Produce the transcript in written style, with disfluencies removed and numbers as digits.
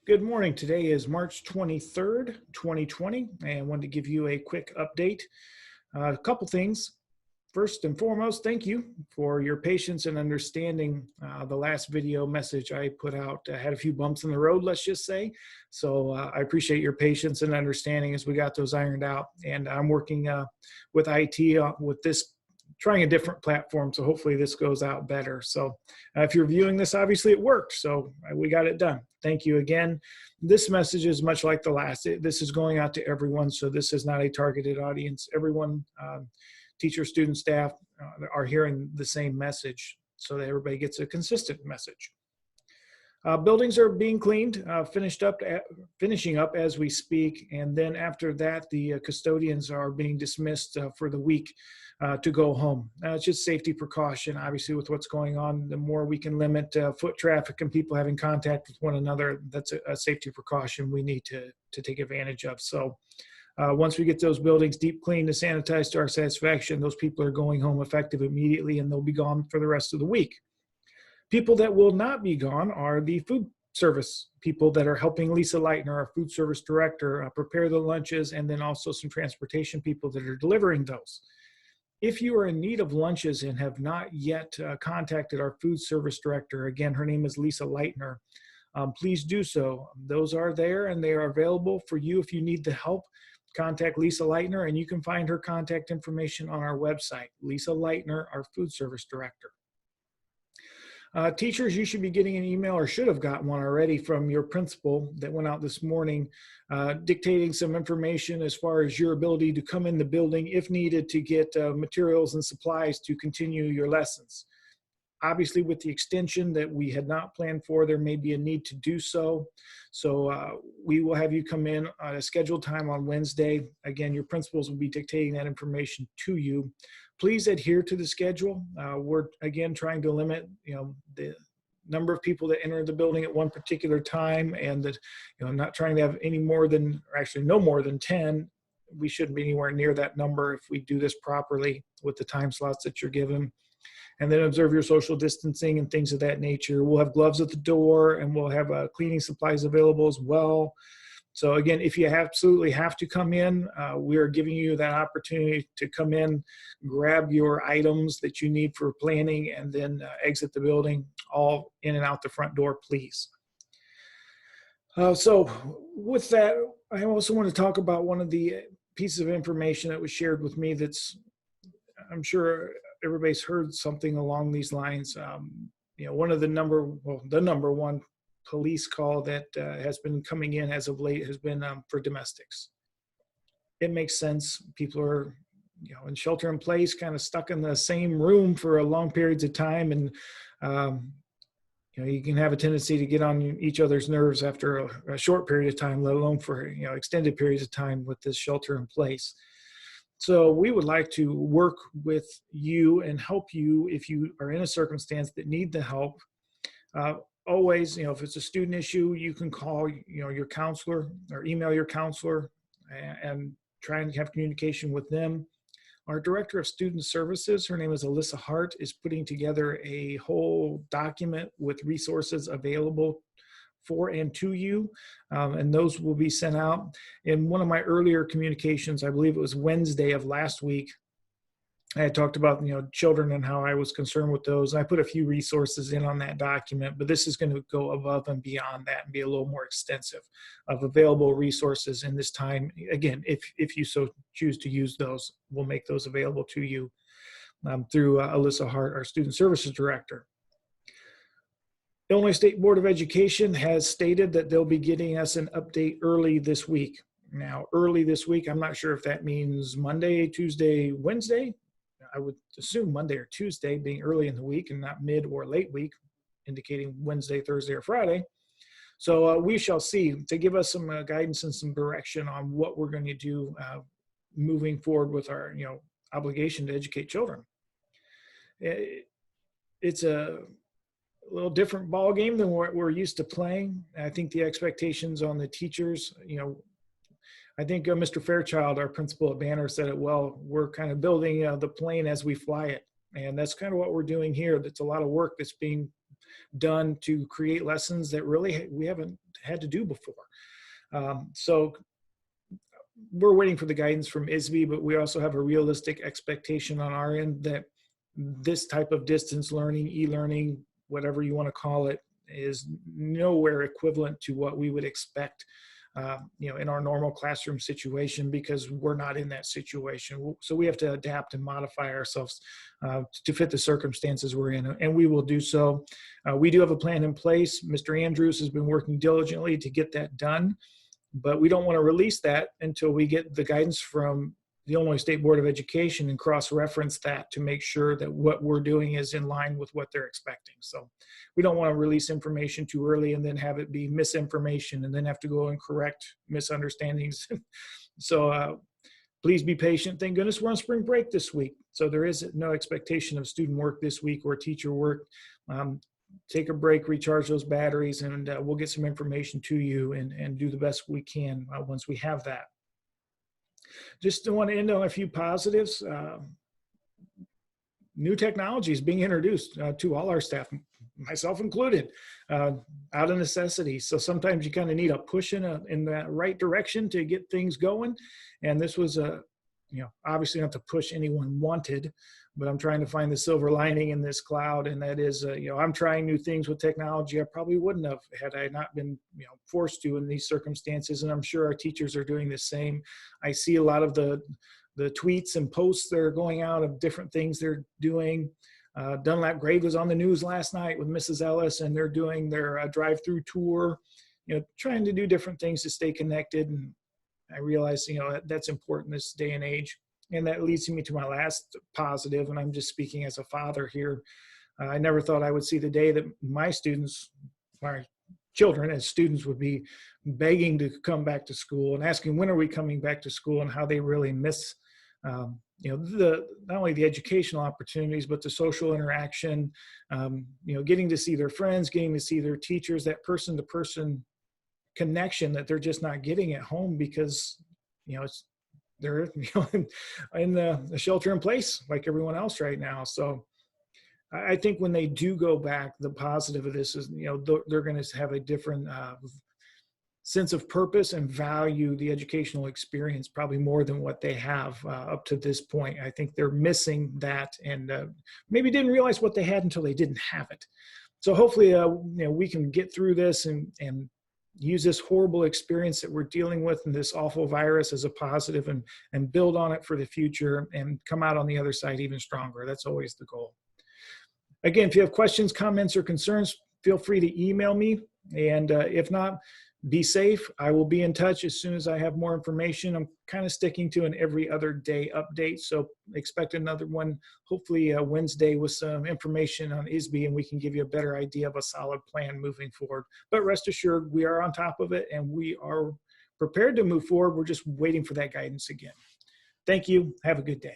Good morning. Today is March 23rd, 2020, and I wanted to give you a quick update. A couple things. First and foremost, thank you for your patience and understanding the last video message I put out. I had a few bumps in the road, let's just say. So I appreciate your patience and understanding as we got those ironed out. And I'm working with IT with this, trying a different platform. So hopefully this goes out better. So if you're viewing this, obviously it worked. So we got it done. Thank you again. This message is much like the last. This is going out to everyone. So this is not a targeted audience. Everyone, teachers, students, staff are hearing the same message so that everybody gets a consistent message. Buildings are being cleaned, finishing up as we speak, and then after that, the custodians are being dismissed for the week to go home. It's just safety precaution. Obviously, with what's going on, the more we can limit foot traffic and people having contact with one another, that's a safety precaution we need to take advantage of. So once we get those buildings deep cleaned and sanitized to our satisfaction, those people are going home effective immediately, and they'll be gone for the rest of the week. People that will not be gone are the food service people that are helping Lisa Leitner, our food service director, prepare the lunches, and then also some transportation people that are delivering those. If you are in need of lunches and have not yet contacted our food service director, again, her name is Lisa Leitner, please do so. Those are there and they are available for you if you need the help. Contact Lisa Leitner, and you can find her contact information on our website, Lisa Leitner, our food service director. Teachers, you should be getting an email, or should have gotten one already, from your principal that went out this morning dictating some information as far as your ability to come in the building if needed to get materials and supplies to continue your lessons. Obviously, with the extension that we had not planned for, there may be a need to do so. So we will have you come in at a scheduled time on Wednesday. Again, your principals will be dictating that information to you. Please adhere to the schedule. We're, again, trying to limit, the number of people that enter the building at one particular time, and that, not trying to have any more than, or actually no more than 10. We shouldn't be anywhere near that number if we do this properly with the time slots that you're given. And then observe your social distancing and things of that nature. We'll have gloves at the door, and we'll have cleaning supplies available as well. So again, if you absolutely have to come in, we are giving you that opportunity to come in, grab your items that you need for planning, and then exit the building, all in and out the front door, please. So with that, I also want to talk about one of the pieces of information that was shared with me that's, I'm sure everybody's heard something along these lines. One of the number one police call that has been coming in as of late has been for domestics. It makes sense. People are, in shelter in place, kind of stuck in the same room for long periods of time, and you can have a tendency to get on each other's nerves after a short period of time, let alone for extended periods of time with this shelter in place. So we would like to work with you and help you if you are in a circumstance that need the help. Always, if it's a student issue, you can call, your counselor or email your counselor and try and have communication with them. Our director of student services, her name is Alyssa Hart, is putting together a whole document with resources available for and to you, and those will be sent out. In one of my earlier communications, I believe it was Wednesday of last week, I had talked about children and how I was concerned with those. I put a few resources in on that document, but this is going to go above and beyond that and be a little more extensive of available resources in this time. Again, if you so choose to use those, we'll make those available to you through Alyssa Hart, our student services director. Illinois State Board of Education has stated that they'll be getting us an update early this week. Now, early this week, I'm not sure if that means Monday, Tuesday, Wednesday. I would assume Monday or Tuesday, being early in the week and not mid or late week, indicating Wednesday, Thursday, or Friday. So we shall see, to give us some guidance and some direction on what we're going to do moving forward with our obligation to educate children. It's a little different ball game than what we're used to playing. I think the expectations on the teachers, I think Mr. Fairchild, our principal at Banner, said it well. We're kind of building the plane as we fly it. And that's kind of what we're doing here. That's a lot of work that's being done to create lessons that really we haven't had to do before. So we're waiting for the guidance from ISB, but we also have a realistic expectation on our end that this type of distance learning, e-learning, whatever you want to call it, is nowhere equivalent to what we would expect in our normal classroom situation, because we're not in that situation. So we have to adapt and modify ourselves to fit the circumstances we're in, and we will do so. We do have a plan in place. Mr. Andrews has been working diligently to get that done, but we don't want to release that until we get the guidance from the Illinois State Board of Education and cross-reference that to make sure that what we're doing is in line with what they're expecting. So we don't want to release information too early and then have it be misinformation and then have to go and correct misunderstandings. So please be patient. Thank goodness we're on spring break this week, so there is no expectation of student work this week or teacher work. Take a break, recharge those batteries, and we'll get some information to you and do the best we can once we have that. Just want to end on a few positives. New technology is being introduced to all our staff, myself included, out of necessity. So sometimes you kind of need a push in that right direction to get things going. And this was obviously not to push anyone wanted, but I'm trying to find the silver lining in this cloud. And that is, I'm trying new things with technology I probably wouldn't have had I not been, forced to in these circumstances. And I'm sure our teachers are doing the same. I see a lot of the tweets and posts that are going out of different things they're doing. Dunlap Grade was on the news last night with Mrs. Ellis, and they're doing their drive-through tour, trying to do different things to stay connected. And I realize, that's important this day and age. And that leads me to my last positive, and I'm just speaking as a father here. I never thought I would see the day that my students, my children as students, would be begging to come back to school and asking when are we coming back to school, and how they really miss not only the educational opportunities, but the social interaction, getting to see their friends, getting to see their teachers, that person-to-person connection that they're just not getting at home because, they're in the shelter in place like everyone else right now. So I think when they do go back, the positive of this is, they're going to have a different sense of purpose and value the educational experience probably more than what they have up to this point. I think they're missing that, and maybe didn't realize what they had until they didn't have it. So hopefully, we can get through this and use this horrible experience that we're dealing with and this awful virus as a positive, and build on it for the future and come out on the other side even stronger. That's always the goal. Again, if you have questions, comments, or concerns, feel free to email me. And if not, be safe. I will be in touch as soon as I have more information. I'm kind of sticking to an every other day update, so expect another one, hopefully Wednesday, with some information on ISB, and we can give you a better idea of a solid plan moving forward. But rest assured, we are on top of it, and we are prepared to move forward. We're just waiting for that guidance again. Thank you. Have a good day.